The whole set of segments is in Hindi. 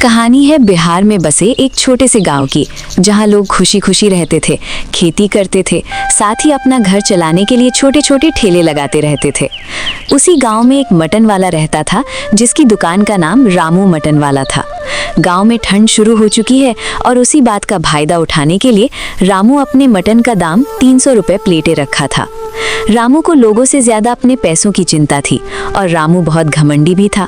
कहानी है बिहार में बसे एक छोटे से गांव की, जहां लोग खुशी खुशी रहते थे, खेती करते थे, साथ ही अपना घर चलाने के लिए छोटे छोटे ठेले लगाते रहते थे। उसी गांव में एक मटन वाला रहता था, जिसकी दुकान का नाम रामू मटन वाला था। गांव में ठंड शुरू हो चुकी है और उसी बात का फायदा उठाने के लिए रामू अपने मटन का दाम 300 रुपए प्लेटे रखा था। रामू को लोगों से ज्यादा अपने पैसों की चिंता थी और रामू बहुत घमंडी भी था।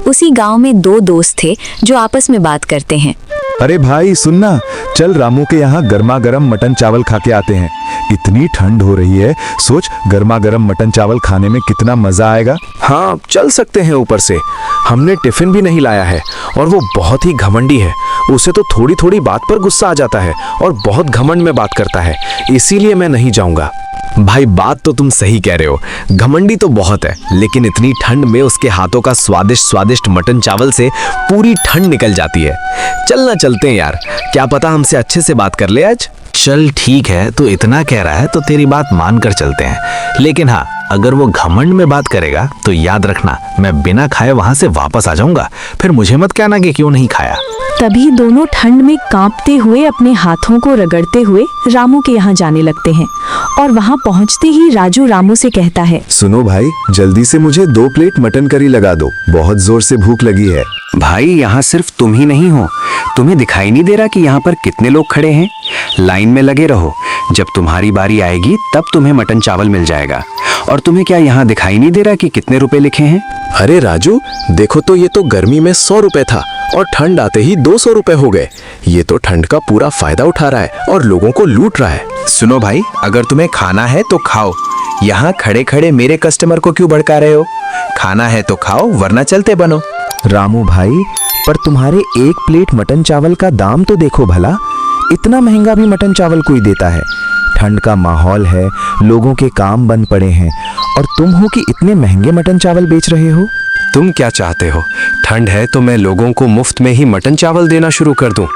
उसी गांव में दो दोस्त थे जो आपस में बात करते हैं। अरे भाई सुनना, चल रामू के यहाँ गर्मा गर्म मटन चावल खा के आते हैं। इतनी ठंड हो रही है, सोच गर्मा गर्म मटन चावल खाने में कितना मजा आएगा। हाँ चल सकते हैं। ऊपर से हमने टिफिन भी नहीं लाया है और वो बहुत ही घमंडी है। उसे तो थोड़ी थोड़ी बात पर गुस्सा आ जाता है और बहुत घमंड में बात करता है, इसीलिए मैं नहीं जाऊंगा। भाई बात तो तुम सही कह रहे हो, घमंडी तो बहुत है, लेकिन इतनी ठंड में उसके हाथों का स्वादिष्ट स्वादिष्ट मटन चावल से पूरी ठंड निकल जाती है। चलना चलते हैं यार, क्या पता हमसे अच्छे से बात कर ले आज। चल ठीक है, तू इतना कह रहा है तो तेरी बात मान कर चलते हैं, लेकिन हाँ अगर वो घमंड में बात करेगा तो याद रखना मैं बिना खाए वहां से वापस आ जाऊंगा, फिर मुझे मत कहना कि क्यों नहीं खाया। तभी दोनों ठंड में कांपते हुए अपने हाथों को रगड़ते हुए रामू के यहाँ जाने लगते हैं और वहाँ पहुँचते ही राजू रामू से कहता है, सुनो भाई, जल्दी से मुझे 2 प्लेट मटन करी लगा दो, बहुत जोर से भूख लगी है। भाई यहाँ सिर्फ तुम ही नहीं हो, तुम्हें दिखाई नहीं दे रहा कि यहाँ पर कितने लोग खड़े हैं? लाइन में लगे रहो, जब तुम्हारी बारी आएगी तब तुम्हें मटन चावल मिल जाएगा। और तुम्हें क्या यहाँ दिखाई नहीं दे रहा कि कितने रुपए लिखे हैं? अरे राजू देखो तो, ये तो गर्मी में 100 रुपए था और ठंड आते ही 200 रुपए हो गए। ये तो ठंड का पूरा फायदा उठा रहा है और लोगों को लूट रहा है। सुनो भाई, अगर तुम्हें खाना है तो खाओ, यहाँ खड़े खड़े मेरे कस्टमर को क्यों भड़का रहे हो? खाना है तो खाओ, वरना चलते बनो। रामू भाई, पर तुम्हारे 1 प्लेट मटन चावल का दाम तो देखो भला, इतना महंगा भी मटन चावल कोई देता है? ठंड का माहौल है, लोगों के काम बंद पड़े हैं और तुम हो कि इतने महंगे मटन चावल बेच रहे हो। तुम क्या चाहते हो? ठंड है तो मैं लोगों को मुफ्त में ही मटन चावल देना शुरू कर दूं?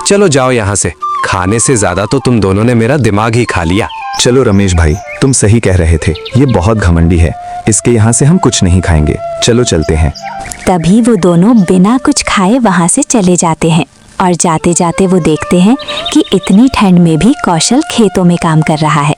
चलो जाओ यहाँ से, खाने से ज्यादा तो तुम दोनों ने मेरा दिमाग ही खा लिया। चलो रमेश भाई, तुम सही कह रहे थे, ये बहुत घमंडी है, इसके यहाँ से हम कुछ नहीं खाएंगे, चलो चलते हैं। तभी वो दोनों बिना कुछ खाए वहाँ से चले जाते हैं और जाते जाते वो देखते हैं कि इतनी ठंड में भी कौशल खेतों में काम कर रहा है।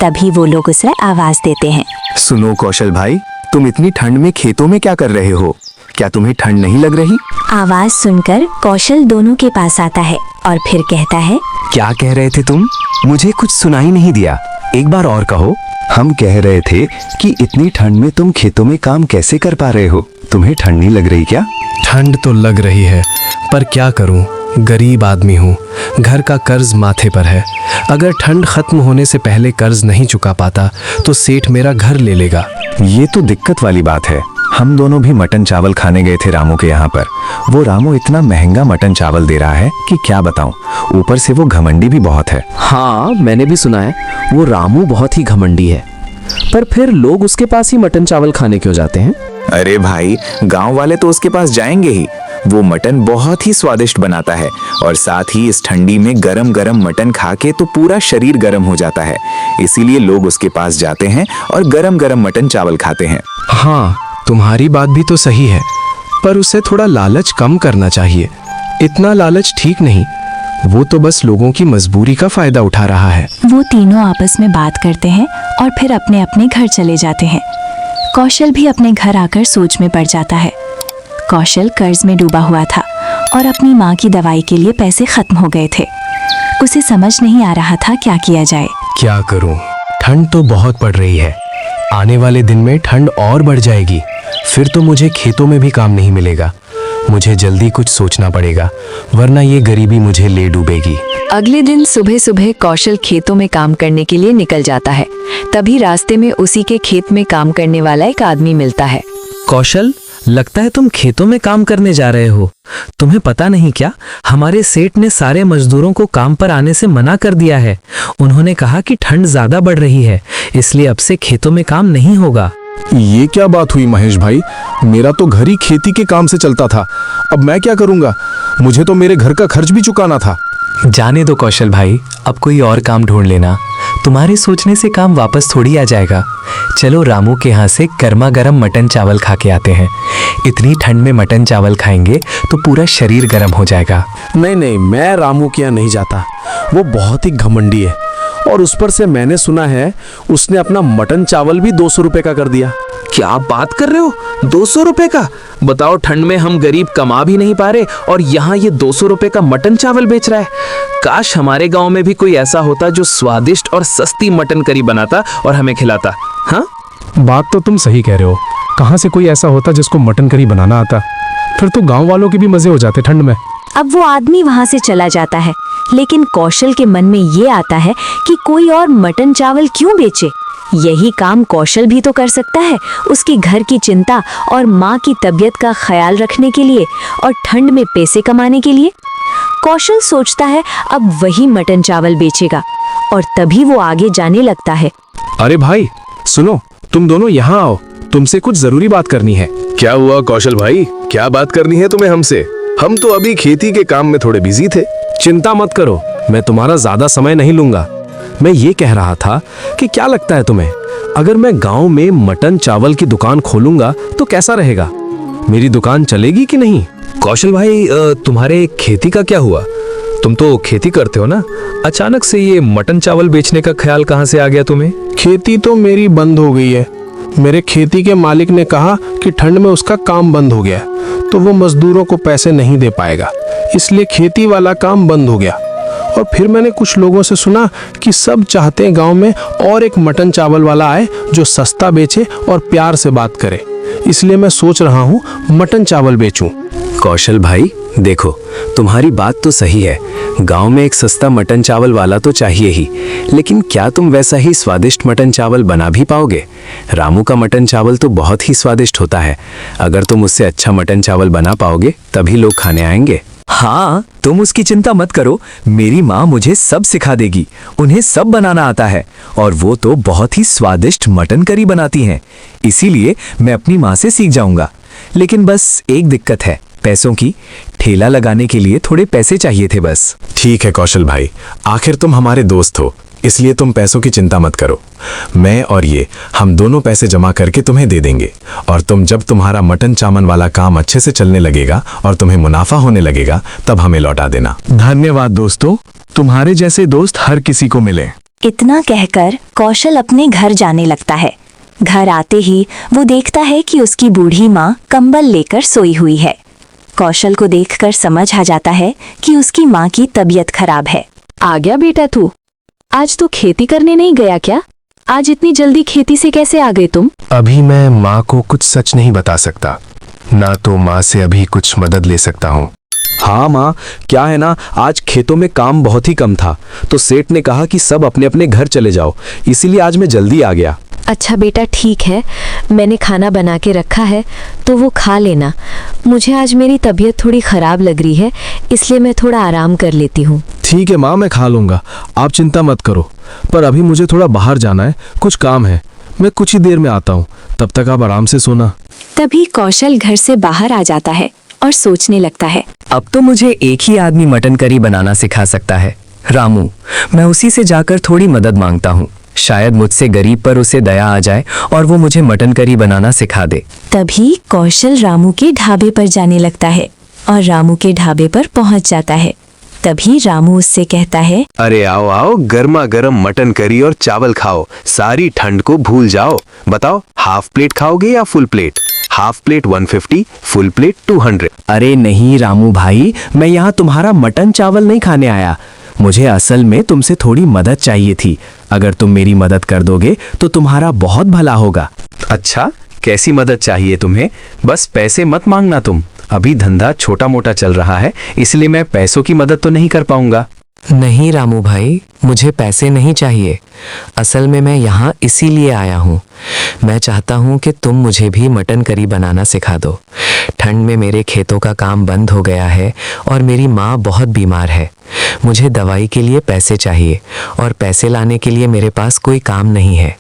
तभी वो लोग उसे आवाज देते हैं, सुनो कौशल भाई, तुम इतनी ठंड में खेतों में क्या कर रहे हो? क्या तुम्हें ठंड नहीं लग रही? आवाज सुनकर कौशल दोनों के पास आता है और फिर कहता है, क्या कह रहे थे तुम? मुझे कुछ सुनाई नहीं दिया, एक बार और कहो। हम कह रहे थे कि इतनी ठंड में तुम खेतों में काम कैसे कर पा रहे हो? तुम्हें ठंड नहीं लग रही क्या? ठंड तो लग रही है, पर क्या करूं, गरीब आदमी हूँ, घर का कर्ज माथे पर है। अगर ठंड खत्म होने से पहले कर्ज नहीं चुका पाता तो सेठ मेरा घर ले लेगा। ये तो दिक्कत वाली बात है। हम दोनों भी मटन चावल खाने गए थे रामू के यहाँ पर। वो रामू इतना महंगा मटन चावल दे रहा है कि क्या बताऊं, ऊपर से वो घमंडी भी बहुत है। हाँ मैंने भी सुना है, वो रामू बहुत ही घमंडी है, पर फिर लोग उसके पास ही मटन चावल खाने क्यों जाते हैं? अरे भाई, गांव वाले तो उसके पास जाएंगे ही, वो मटन बहुत ही स्वादिष्ट बनाता है और साथ ही इस ठंडी में गरम गरम मटन खा के तो पूरा शरीर गर्म हो जाता है, इसीलिए लोग उसके पास जाते हैं और गरम गरम मटन चावल खाते हैं। हाँ तुम्हारी बात भी तो सही है, पर उसे थोड़ा लालच कम करना चाहिए। इतना लालच ठीक नहीं, वो तो बस लोगों की मजबूरी का फायदा उठा रहा है। वो तीनों आपस में बात करते हैं और फिर अपने अपने घर चले जाते हैं। कौशल भी अपने घर आकर सोच में पड़ जाता है। कौशल कर्ज में डूबा हुआ था और अपनी माँ की दवाई के लिए पैसे खत्म हो गए थे। उसे समझ नहीं आ रहा था क्या किया जाए। क्या करूं, ठंड तो बहुत पड़ रही है, आने वाले दिन में ठंड और बढ़ जाएगी, फिर तो मुझे खेतों में भी काम नहीं मिलेगा। मुझे जल्दी कुछ सोचना पड़ेगा, वरना ये गरीबी मुझे ले डूबेगी। अगले दिन सुबह सुबह कौशल खेतों में काम करने के लिए निकल जाता है। तभी रास्ते में उसी के खेत में काम करने वाला एक आदमी मिलता है। कौशल, लगता है तुम खेतों में काम करने जा रहे हो। तुम्हें पता नहीं क्या, हमारे सेठ ने सारे मजदूरों को काम पर आने से मना कर दिया है। उन्होंने कहा कि ठंड ज्यादा बढ़ रही है, इसलिए अब से खेतों में काम नहीं होगा। ये क्या बात हुई महेश भाई, मेरा तो घर ही खेती के काम से चलता था, अब मैं क्या करूंगा? मुझे तो मेरे घर का खर्च भी चुकाना था। जाने दो कौशल भाई, अब कोई और काम ढूंढ लेना। तुम्हारे सोचने से काम वापस थोड़ी आ जाएगा। चलो रामू के यहाँ से गर्मा गर्म मटन चावल खा के आते हैं। इतनी ठंड में मटन चावल खाएंगे तो पूरा शरीर गर्म हो जाएगा। नहीं नहीं, मैं रामू के यहाँ नहीं जाता। वो बहुत ही घमंडी है और उस पर से मैंने सुना है उसने अपना मटन चावल भी 200 रुपए का कर दिया। क्या आप बात कर रहे हो? 200 रुपए का? बताओ, ठंड में हम गरीब कमा भी नहीं पा रहे और यहाँ ये 200 रुपए का मटन चावल बेच रहा है। काश हमारे गांव में भी कोई ऐसा होता जो स्वादिष्ट और सस्ती मटन करी बनाता और हमें खिलाता। हाँ, बात तो तुम सही कह रहे हो। कहाँ से कोई ऐसा होता जिसको मटन करी बनाना आता? फिर तो गांव वालों के भी मजे हो जाते ठंड में। अब वो आदमी वहाँ से चला जाता है, लेकिन कौशल के मन में ये आता है कि कोई और मटन चावल क्यों बेचे। यही काम कौशल भी तो कर सकता है, उसकी घर की चिंता और माँ की तबीयत का ख्याल रखने के लिए और ठंड में पैसे कमाने के लिए। कौशल सोचता है अब वही मटन चावल बेचेगा और तभी वो आगे जाने लगता है। अरे भाई सुनो, तुम दोनों यहाँ आओ, तुमसे कुछ जरूरी बात करनी है। क्या हुआ कौशल भाई, क्या बात करनी है तुम्हें हमसे? हम तो अभी खेती के काम में थोड़े बिजी थे। चिंता मत करो, मैं तुम्हारा ज्यादा समय नहीं लूंगा। मैं ये कह रहा था कि क्या लगता है तुम्हें, अगर मैं गांव में मटन चावल की दुकान खोलूंगा तो कैसा रहेगा? मेरी दुकान चलेगी कि नहीं? कौशल भाई, तुम्हारे खेती का क्या हुआ? तुम तो खेती करते हो ना, अचानक से ये मटन चावल बेचने का ख्याल कहाँ से आ गया तुम्हें? खेती तो मेरी बंद हो गई है। मेरे खेती के मालिक ने कहा कि ठंड में उसका काम बंद हो गया, तो वो मजदूरों को पैसे नहीं दे पाएगा, इसलिए खेती वाला काम बंद हो गया। और फिर मैंने कुछ लोगों से सुना कि सब चाहते हैं गांव में और एक मटन चावल वाला आए जो सस्ता बेचे और प्यार से बात करे, इसलिए मैं सोच रहा हूँ मटन चावल बेचूं। कौशल भाई देखो, तुम्हारी बात तो सही है, गांव में एक सस्ता मटन चावल वाला तो चाहिए ही, लेकिन क्या तुम वैसा ही स्वादिष्ट मटन चावल बना भी पाओगे? रामू का मटन चावल तो बहुत ही स्वादिष्ट होता है। अगर तुम उससे अच्छा मटन चावल बना पाओगे तभी लोग खाने आएंगे। हाँ, तुम उसकी चिंता मत करो, मेरी माँ मुझे सब सिखा देगी। उन्हें सब बनाना आता है और वो तो बहुत ही स्वादिष्ट मटन करी बनाती हैं, इसीलिए मैं अपनी माँ से सीख जाऊंगा। लेकिन बस एक दिक्कत है, पैसों की। ठेला लगाने के लिए थोड़े पैसे चाहिए थे बस। ठीक है कौशल भाई, आखिर तुम हमारे दोस्त हो, इसलिए तुम पैसों की चिंता मत करो। मैं और ये हम दोनों पैसे जमा करके तुम्हें दे देंगे और तुम जब तुम्हारा मटन चावल वाला काम अच्छे से चलने लगेगा और तुम्हें मुनाफा होने लगेगा तब हमें लौटा देना। धन्यवाद दोस्तों, तुम्हारे जैसे दोस्त हर किसी को मिले। इतना कहकर कौशल अपने घर जाने लगता है। घर आते ही वो देखता है कि उसकी बूढ़ी माँ कंबल लेकर सोई हुई है। कौशल को देखकर समझ आ जाता है कि उसकी माँ की तबीयत खराब है। आ गया बेटा तू? आज तो खेती करने नहीं गया क्या? आज इतनी जल्दी खेती से कैसे आ गए तुम? अभी मैं माँ को कुछ सच नहीं बता सकता, ना तो माँ से अभी कुछ मदद ले सकता हूँ। हाँ माँ, क्या है ना, आज खेतों में काम बहुत ही कम था, तो सेठ ने कहा कि सब अपने अपने घर चले जाओ, इसीलिए आज मैं जल्दी आ गया। अच्छा बेटा ठीक है, मैंने खाना बना के रखा है तो वो खा लेना। मुझे आज मेरी तबीयत थोड़ी ख़राब लग रही है, इसलिए मैं थोड़ा आराम कर लेती हूँ। ठीक है माँ, मैं खा लूँगा, आप चिंता मत करो। पर अभी मुझे थोड़ा बाहर जाना है, कुछ काम है, मैं कुछ ही देर में आता हूँ, तब तक आप आराम से सोना। तभी कौशल घर से बाहर आ जाता है और सोचने लगता है, अब तो मुझे एक ही आदमी मटन करी बनाना सिखा सकता है, रामू। मैं उसी से जाकर थोड़ी मदद मांगता हूँ, शायद मुझसे गरीब पर उसे दया आ जाए और वो मुझे मटन करी बनाना सिखा दे। तभी कौशल रामू के ढाबे पर जाने लगता है और रामू के ढाबे पर पहुंच जाता है। तभी रामू उससे कहता है, अरे आओ आओ, गर्मा गर्म मटन करी और चावल खाओ, सारी ठंड को भूल जाओ। बताओ, हाफ प्लेट खाओगे या full plate? Half plate 150, full plate 200। अरे नहीं रामू भाई, मैं यहाँ तुम्हारा मटन चावल नहीं खाने आया, मुझे असल में तुमसे थोड़ी मदद चाहिए थी। अगर तुम मेरी मदद कर दोगे तो तुम्हारा बहुत भला होगा। अच्छा, कैसी मदद चाहिए तुम्हें? बस पैसे मत मांगना तुम, अभी धंधा छोटा मोटा चल रहा है, इसलिए मैं पैसों की मदद तो नहीं कर पाऊंगा। नहीं रामू भाई, मुझे पैसे नहीं चाहिए, असल में मैं यहाँ इसीलिए आया हूँ। मैं चाहता हूँ कि तुम मुझे भी मटन करी बनाना सिखा दो। ठंड में मेरे खेतों का काम बंद हो गया है और मेरी माँ बहुत बीमार है। मुझे दवाई के लिए पैसे चाहिए और पैसे लाने के लिए मेरे पास कोई काम नहीं है।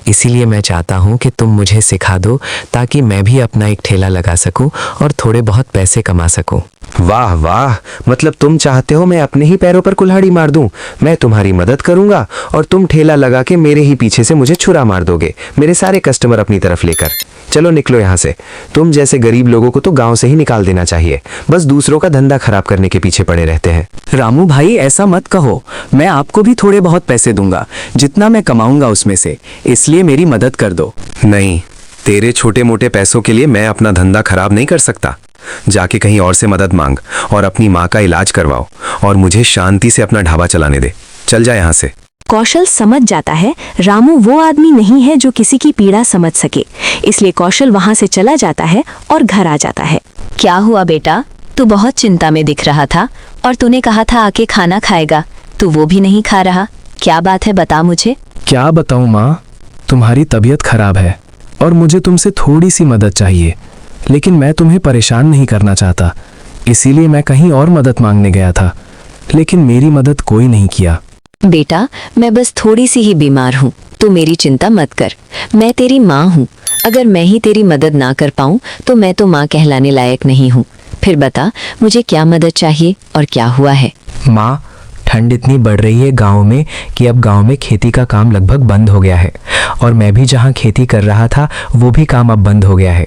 इसीलिए मैं चाहता हूँ कि तुम मुझे सिखा दो ताकि मैं भी अपना एक ठेला लगा सकूं और थोड़े बहुत पैसे कमा सकूं। वाह वाह, मतलब तुम चाहते हो मैं अपने ही पैरों पर कुल्हाड़ी मार दूं। मैं तुम्हारी मदद करूंगा और तुम ठेला लगा के मेरे ही पीछे से मुझे छुरा मार दोगे, मेरे सारे कस्टमर अपनी तरफ लेकर। चलो निकलो यहाँ से। तुम जैसे गरीब लोगों को तो गांव से ही निकाल देना चाहिए, बस दूसरों का धंधा खराब करने के पीछे पड़े रहते हैं। रामू भाई ऐसा मत कहो, मैं आपको भी थोड़े बहुत पैसे दूंगा, जितना मैं कमाऊंगा उसमें से, इसलिए मेरी मदद कर दो। नहीं, तेरे छोटे मोटे पैसों के लिए मैं अपना धंधा खराब नहीं कर सकता। जाके कहीं और से मदद मांग और अपनी माँ का इलाज करवाओ और मुझे शांति से अपना ढाबा चलाने दे। चल जा यहाँ से। कौशल समझ जाता है रामू वो आदमी नहीं है जो किसी की पीड़ा समझ सके, इसलिए कौशल वहां से चला जाता है और घर आ जाता है। क्या हुआ बेटा, तू बहुत चिंता में दिख रहा था और तूने कहा था आके खाना खाएगा, तू वो भी नहीं खा रहा। क्या बात है, बता मुझे। क्या बताऊँ माँ, तुम्हारी तबीयत खराब है और मुझे तुमसे थोड़ी सी मदद चाहिए, लेकिन मैं तुम्हें परेशान नहीं करना चाहता, इसीलिए मैं कहीं और मदद मांगने गया था, लेकिन मेरी मदद कोई नहीं किया। बेटा, मैं बस थोड़ी सी ही बीमार हूँ, तू मेरी चिंता मत कर। मैं तेरी माँ हूँ, अगर मैं ही तेरी मदद ना कर पाऊँ तो मैं तो माँ कहलाने लायक नहीं हूँ। फिर बता मुझे क्या मदद चाहिए और क्या हुआ है। माँ, ठंड इतनी बढ़ रही है गांव में कि अब गांव में खेती का काम लगभग बंद हो गया है और मैं भी जहां खेती कर रहा था वो भी काम अब बंद हो गया है।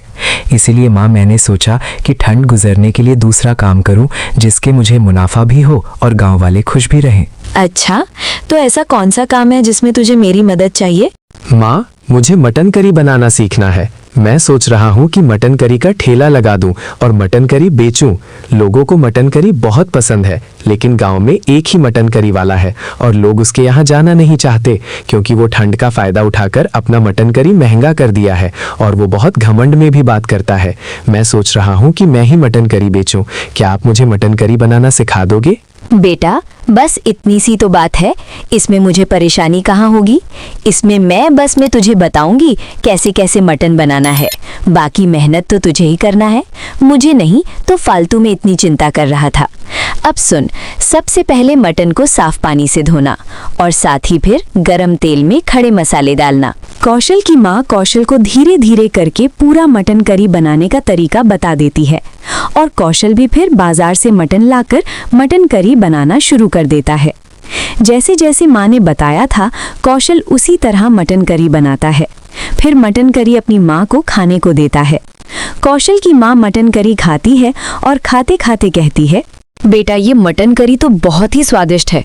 इसीलिए माँ, मैंने सोचा कि ठंड गुजरने के लिए दूसरा काम करूं जिसके मुझे मुनाफा भी हो और गांव वाले खुश भी रहें। अच्छा, तो ऐसा कौन सा काम है जिसमें तुझे मेरी मदद चाहिए? माँ, मुझे मटन करी बनाना सीखना है। मैं सोच रहा हूँ कि मटन करी का ठेला लगा दूं और मटन करी बेचूं। लोगों को मटन करी बहुत पसंद है, लेकिन गांव में एक ही मटन करी वाला है और लोग उसके यहाँ जाना नहीं चाहते क्योंकि वो ठंड का फायदा उठाकर अपना मटन करी महंगा कर दिया है और वो बहुत घमंड में भी बात करता है। मैं सोच रहा हूँ कि मैं ही मटन करी बेचूं। क्या आप मुझे मटन करी बनाना सिखा दोगे? बेटा, बस इतनी सी तो बात है, इसमें मुझे परेशानी कहाँ होगी। इसमें मैं बस तुझे बताऊंगी कैसे कैसे मटन बनाना है, बाकी मेहनत तो तुझे ही करना है, मुझे नहीं। तो फालतू में इतनी चिंता कर रहा था। अब सुन, सबसे पहले मटन को साफ पानी से धोना और साथ ही फिर गरम तेल में खड़े मसाले डालना। कौशल की माँ कौशल को धीरे धीरे करके पूरा मटन करी बनाने का तरीका बता देती है और कौशल भी फिर बाजार से मटन लाकर मटन करी बनाना शुरू कर देता है। जैसे जैसे माँ ने बताया था कौशल उसी तरह मटन करी बनाता है। फिर मटन करी अपनी माँ को खाने को देता है। कौशल की माँ मटन करी खाती है और खाते खाते कहती है, बेटा ये मटन करी तो बहुत ही स्वादिष्ट है,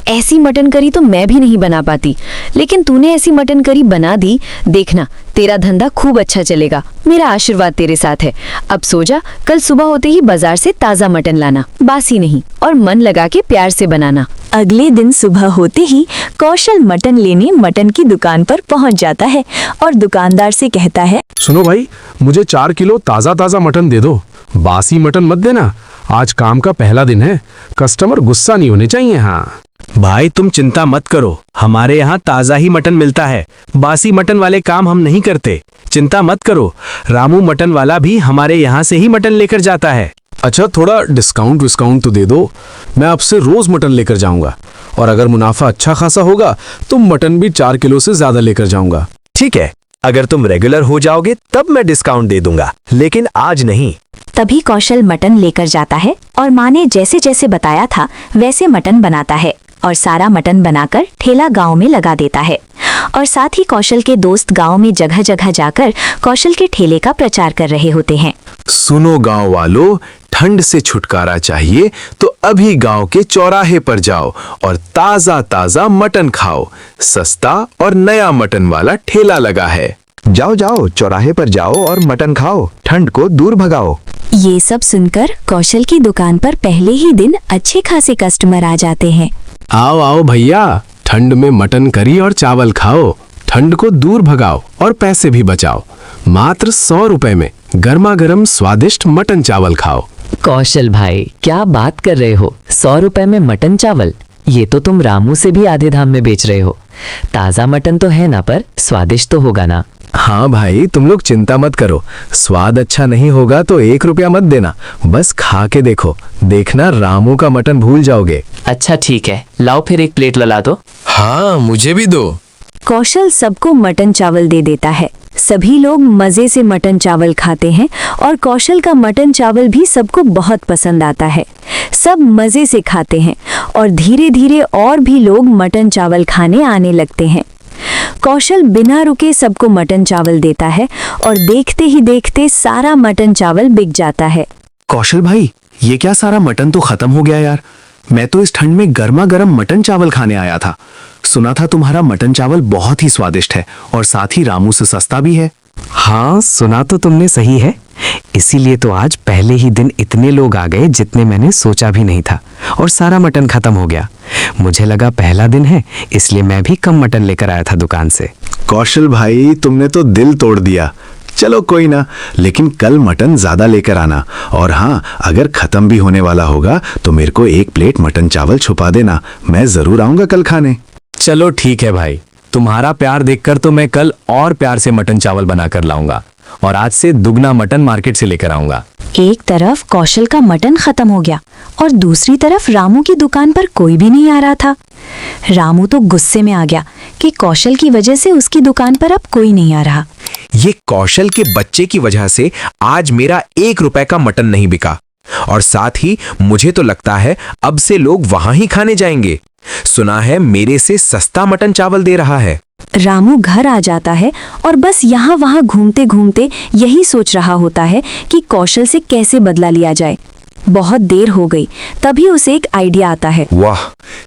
ऐसी मटन करी तो मैं भी नहीं बना पाती, लेकिन तूने ऐसी मटन करी बना दी, देखना तेरा धंधा खूब अच्छा चलेगा, मेरा आशीर्वाद तेरे साथ है। अब सो जा, कल सुबह होते ही बाजार से ताज़ा मटन लाना, बासी नहीं, और मन लगा के प्यार से बनाना। अगले दिन सुबह होते ही कौशल मटन लेने मटन की दुकान पर पहुंच जाता है और दुकानदार से कहता है, सुनो भाई, मुझे 4 किलो ताज़ा ताज़ा मटन दे दो, बासी मटन मत देना, आज काम का पहला दिन है, कस्टमर गुस्सा नहीं होने चाहिए। हाँ भाई तुम चिंता मत करो, हमारे यहाँ ताज़ा ही मटन मिलता है, बासी मटन वाले काम हम नहीं करते, चिंता मत करो। रामू मटन वाला भी हमारे यहाँ से ही मटन लेकर जाता है। अच्छा, थोड़ा डिस्काउंट तो दे दो, मैं आपसे रोज मटन लेकर जाऊंगा और अगर मुनाफा अच्छा खासा होगा तो मटन भी 4 किलो से ज्यादा लेकर जाऊंगा। ठीक है, अगर तुम रेगुलर हो जाओगे तब मैं डिस्काउंट दे दूंगा, लेकिन आज नहीं। तभी कौशल मटन लेकर जाता है और माँ ने जैसे जैसे बताया था वैसे मटन बनाता है और सारा मटन बनाकर ठेला गांव में लगा देता है। और साथ ही कौशल के दोस्त गांव में जगह जगह जाकर कौशल के ठेले का प्रचार कर रहे होते हैं। सुनो गांव वालों, ठंड से छुटकारा चाहिए तो अभी गांव के चौराहे पर जाओ और ताजा ताजा मटन खाओ। सस्ता और नया मटन वाला ठेला लगा है। जाओ जाओ, चौराहे पर जाओ और मटन खाओ, ठंड को दूर भगाओ। ये सब सुनकर कौशल की दुकान पर पहले ही दिन अच्छे खासे कस्टमर आ जाते हैं। आओ आओ भैया, ठंड में मटन करी और चावल खाओ, ठंड को दूर भगाओ और पैसे भी बचाओ। मात्र 100 रुपए में गर्मा गर्म स्वादिष्ट मटन चावल खाओ। कौशल भाई, क्या बात कर रहे हो? 100 रुपए में मटन चावल? ये तो तुम रामू से भी आधे दाम में बेच रहे हो। ताज़ा मटन तो है ना, पर स्वादिष्ट तो होगा ना। हाँ भाई, तुम लोग चिंता मत करो। स्वाद अच्छा नहीं होगा तो 1 रुपया मत देना, बस खा के देखो। देखना रामू का मटन भूल जाओगे। अच्छा ठीक है, लाओ फिर 1 प्लेट ला दो। हाँ, मुझे भी दो। कौशल सबको मटन चावल दे देता है। सभी लोग मजे से मटन चावल खाते हैं और कौशल का मटन चावल भी सबको बहुत पसंद आता है। सब मजे से खाते हैं और धीरे धीरे और भी लोग मटन चावल खाने आने लगते हैं। कौशल बिना रुके सबको मटन चावल देता है और देखते ही देखते सारा मटन चावल बिक जाता है। कौशल भाई, ये क्या सारा मटन तो खत्म हो गया यार। मैं तो इस ठंड में गर्मा गर्म मटन चावल खाने आया था। सुना था तुम्हारा मटन चावल बहुत ही स्वादिष्ट है और साथ ही रामू से सस्ता भी है। हाँ, सुना तो तुमने सही है। इसीलिए तो आज पहले ही दिन इतने लोग आ गए जितने मैंने सोचा भी नहीं था, और सारा मटन खत्म हो गया। मुझे लगा पहला दिन है, इसलिए मैं भी कम मटन लेकर आया था दुकान से। कौशल भाई, तुमने तो दिल तोड़ दिया। चलो कोई ना, लेकिन कल मटन ज्यादा लेकर आना। और हाँ, अगर खत्म भी होने वाला होगा तो मेरे को 1 प्लेट मटन चावल छुपा देना, मैं जरूर आऊंगा कल खाने। चलो ठीक है भाई, तुम्हारा प्यार देखकर तो मैं कल और प्यार से मटन चावल बनाकर लाऊंगा और आज से दुगना मटन मार्केट से लेकर आऊंगा। एक तरफ कौशल का मटन खत्म हो गया और दूसरी तरफ रामू की दुकान पर कोई भी नहीं आ रहा था। रामू तो गुस्से में आ गया कि कौशल की वजह से उसकी दुकान पर अब कोई नहीं आ रहा। ये कौशल के बच्चे की वजह से आज मेरा 1 रुपए का मटन नहीं बिका, और साथ ही मुझे तो लगता है अब से लोग वहां ही खाने जाएंगे। सुना है मेरे से सस्ता मटन चावल दे रहा है। रामू घर आ जाता है और बस यहाँ वहाँ घूमते घूमते यही सोच रहा होता है कि कौशल से कैसे बदला लिया जाए। बहुत देर हो गई, तभी उसे एक आइडिया आता है। वाह,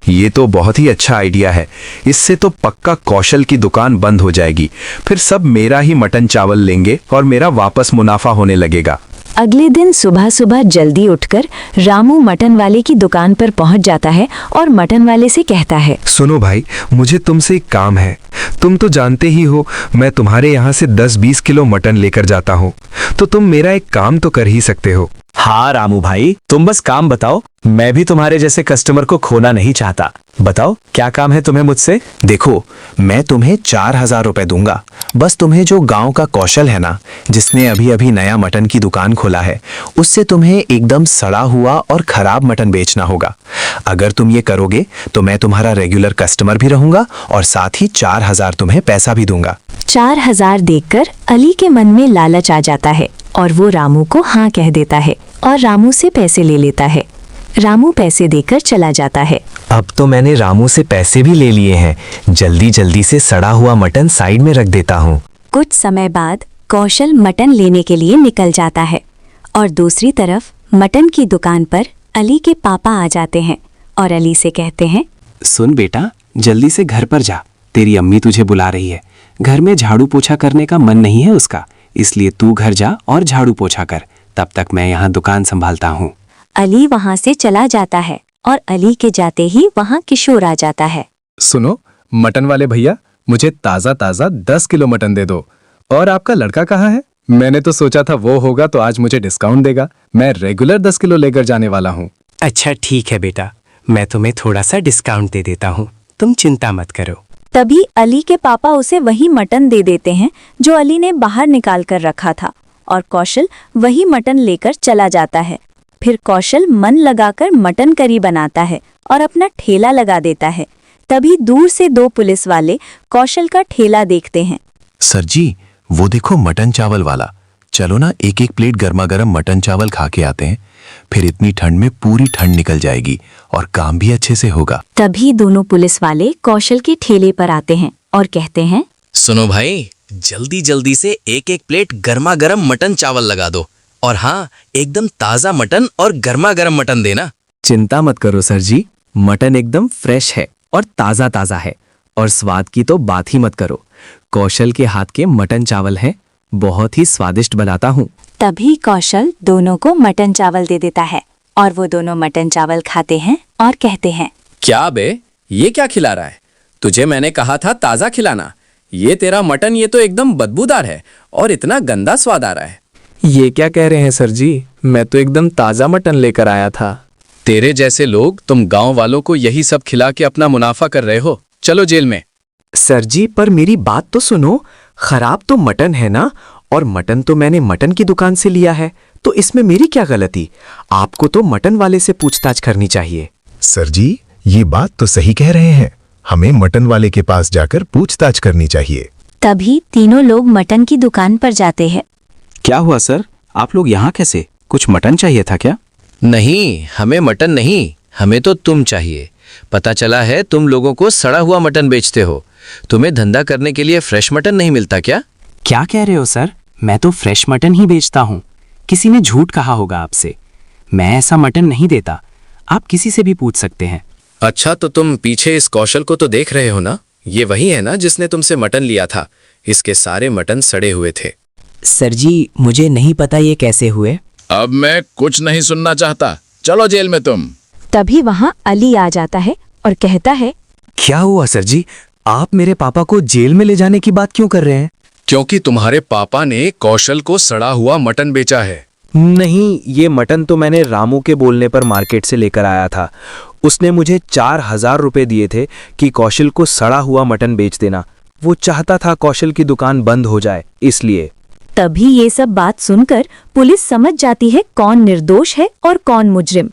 ये तो बहुत ही अच्छा आइडिया है। इससे तो पक्का कौशल की दुकान बंद हो जाएगी। फिर सब मेरा ही मटन चावल लेंगे और मेरा वापस मुनाफा होने लगेगा। अगले दिन सुबह सुबह जल्दी उठकर रामू मटन वाले की दुकान पर पहुंच जाता है और मटन वाले से कहता है, सुनो भाई, मुझे तुमसे एक काम है। तुम तो जानते ही हो मैं तुम्हारे यहाँ से 10-20 किलो मटन लेकर जाता हूँ, तो तुम मेरा एक काम तो कर ही सकते हो। हाँ रामू भाई, तुम बस काम बताओ, मैं भी तुम्हारे जैसे कस्टमर को खोना नहीं चाहता। बताओ क्या काम है तुम्हें मुझसे। देखो, मैं तुम्हें 4000 रुपए दूंगा। बस तुम्हें जो गांव का कौशल है ना, जिसने अभी अभी नया मटन की दुकान खोला है, उससे तुम्हें एकदम सड़ा हुआ और खराब मटन बेचना होगा। अगर तुम ये करोगे तो मैं तुम्हारा रेगुलर कस्टमर भी रहूंगा और साथ ही 4000 तुम्हें पैसा भी दूंगा। 4000 देखकर अली के मन में लालच आ जाता है और वो रामू को हाँ कह देता है और रामू से पैसे ले लेता है। रामू पैसे देकर चला जाता है। अब तो मैंने रामू से पैसे भी ले लिए हैं, जल्दी जल्दी से सड़ा हुआ मटन साइड में रख देता हूँ। कुछ समय बाद कौशल मटन लेने के लिए निकल जाता है और दूसरी तरफ मटन की दुकान पर अली के पापा आ जाते हैं और अली से कहते हैं, सुन बेटा, जल्दी से घर पर जा, तेरी अम्मी तुझे बुला रही है। घर में झाड़ू पोछा करने का मन नहीं है उसका, इसलिए तू घर जा और झाड़ू पोछा कर, तब तक मैं यहाँ दुकान संभालता हूँ। अली वहाँ से चला जाता है और अली के जाते ही वहाँ किशोर आ जाता है। सुनो मटन वाले भैया, मुझे ताज़ा ताज़ा 10 किलो मटन दे दो। और आपका लड़का कहाँ है? मैंने तो सोचा था वो होगा तो आज मुझे डिस्काउंट देगा। मैं रेगुलर 10 किलो लेकर जाने वाला हूँ। अच्छा ठीक है बेटा, मैं तुम्हें थोड़ा सा डिस्काउंट दे देता हूँ, तुम चिंता मत करो। तभी अली के पापा उसे वही मटन दे देते हैं जो अली ने बाहर निकाल कर रखा था और कौशल वही मटन लेकर चला जाता है। फिर कौशल मन लगाकर मटन करी बनाता है और अपना ठेला लगा देता है। तभी दूर से 2 पुलिस वाले कौशल का ठेला देखते हैं। सर जी, वो देखो मटन चावल वाला, चलो ना 1-1 प्लेट गर्मा गर्म मटन चावल खा के आते हैं। फिर इतनी ठंड में पूरी ठंड निकल जाएगी और काम भी अच्छे से होगा। तभी दोनों पुलिस वाले कौशल के ठेले पर आते हैं और कहते हैं, सुनो भाई, जल्दी जल्दी से 1-1 प्लेट गर्मा गर्म मटन चावल लगा दो, और हाँ, एकदम ताज़ा मटन और गर्मा गर्म मटन देना। चिंता मत करो सर जी, मटन एकदम फ्रेश है और ताज़ा ताज़ा है, और स्वाद की तो बात ही मत करो। कौशल के हाथ के मटन चावल हैं, बहुत ही स्वादिष्ट बनाता हूँ। तभी कौशल दोनों को मटन चावल दे देता है और वो दोनों मटन चावल खाते हैं और कहते हैं, क्या बे, ये क्या खिला रहा है? तुझे मैंने कहा था ताज़ा खिलाना। ये तेरा मटन ये तो एकदम बदबूदार है और इतना गंदा स्वाद आ रहा है। ये क्या कह रहे हैं सर जी, मैं तो एकदम ताज़ा मटन लेकर आया था। तेरे जैसे लोग तुम गांव वालों को यही सब खिला के अपना मुनाफा कर रहे हो। चलो जेल में। सर जी, पर मेरी बात तो सुनो, खराब तो मटन है ना, और मटन तो मैंने मटन की दुकान से लिया है, तो इसमें मेरी क्या गलती? आपको तो मटन वाले से पूछताछ करनी चाहिए। सर जी, ये बात तो सही कह रहे हैं, हमें मटन वाले के पास जाकर पूछताछ करनी चाहिए। तभी तीनों लोग मटन की दुकान पर जाते हैं। क्या हुआ सर, आप लोग यहाँ कैसे? कुछ मटन चाहिए था क्या? नहीं, हमें मटन नहीं, हमें तो तुम चाहिए। पता चला है तुम लोगों को सड़ा हुआ मटन बेचते हो। तुम्हें धंधा करने के लिए फ्रेश मटन नहीं मिलता क्या? क्या कह रहे हो सर? मैं तो फ्रेश मटन ही बेचता हूँ। किसी ने झूठ कहा होगा आपसे। मैं ऐसा मटन नहीं देता, आप किसी से भी पूछ सकते हैं। अच्छा, तो तुम पीछे इस कौशल को तो देख रहे हो ना? ये वही है ना जिसने तुमसे मटन लिया था? इसके सारे मटन सड़े हुए थे। सर जी, मुझे नहीं पता ये कैसे हुए। अब मैं कुछ नहीं सुनना चाहता, चलो जेल में तुम। तभी वहाँ अली आ जाता है और कहता है, क्या हुआ सर जी, आप मेरे पापा को जेल में ले जाने की बात क्यों कर रहे हैं? क्योंकि तुम्हारे पापा ने कौशल को सड़ा हुआ मटन बेचा है। नहीं, ये मटन तो मैंने रामू के बोलने पर मार्केट से लेकर आया था। उसने मुझे 4000 रुपए दिए थे कि कौशल को सड़ा हुआ मटन बेच देना। वो चाहता था कौशल की दुकान बंद हो जाए, इसलिए। तभी ये सब बात सुनकर पुलिस समझ जाती है कौन निर्दोष है और कौन मुजरिम।